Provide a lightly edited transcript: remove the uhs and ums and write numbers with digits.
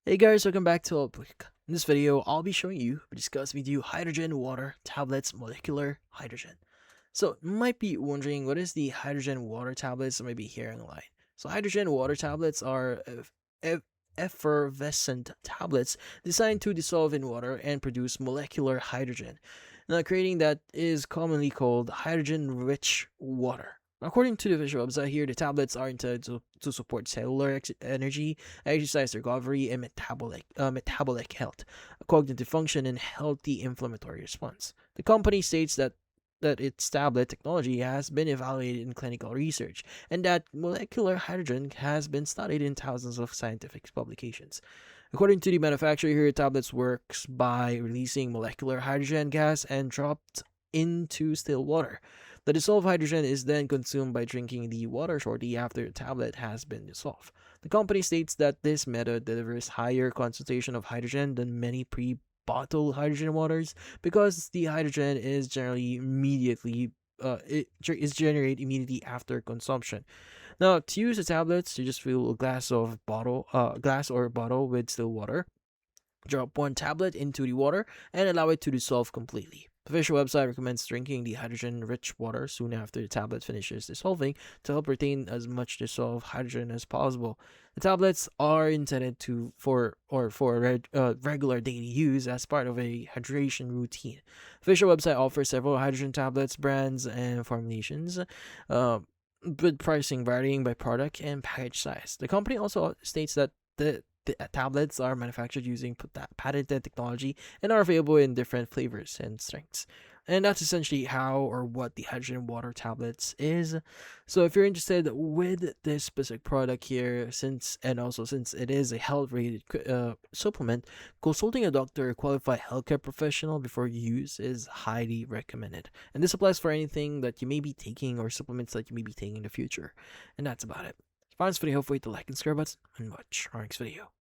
Hey guys, welcome back to Outbreak. In this video, I'll be showing you, discuss with you hydrogen water tablets molecular hydrogen. So you might be wondering what is the hydrogen water tablets I may be hearing a line. So hydrogen water tablets are eff- effervescent tablets designed to dissolve in water and produce molecular hydrogen. Now creating that is commonly called hydrogen-rich water. According to the official website here, the tablets are intended to support cellular energy, exercise recovery, and metabolic health, cognitive function, and healthy inflammatory response. The company states that its tablet technology has been evaluated in clinical research and that molecular hydrogen has been studied in thousands of scientific publications. According to the manufacturer here, tablets works by releasing molecular hydrogen gas and dropped into still water. The dissolved hydrogen is then consumed by drinking the water shortly after the tablet has been dissolved. The company states that this method delivers higher concentration of hydrogen than many pre-bottled hydrogen waters because the hydrogen is generally immediately is generated immediately after consumption. Now, to use the tablets, you just fill a glass or bottle with still water. Drop one tablet into the water and allow it to dissolve completely. The official website recommends drinking the hydrogen-rich water soon after the tablet finishes dissolving to help retain as much dissolved hydrogen as possible. The tablets are intended for regular daily use as part of a hydration routine. The official website offers several hydrogen tablets, brands, and formulations. Uh, with pricing varying by product and package size. The company also states that the tablets are manufactured using patented technology and are available in different flavors and strengths. And that's essentially how or what the hydrogen water tablets is. So if you're interested with this specific product here, since it is a health rated supplement, consulting a doctor or qualified healthcare professional before use is highly recommended. And this applies for anything that you may be taking or supplements that you may be taking in the future. And that's about it. If you found this video helpful, hit the like and subscribe button and watch our next video.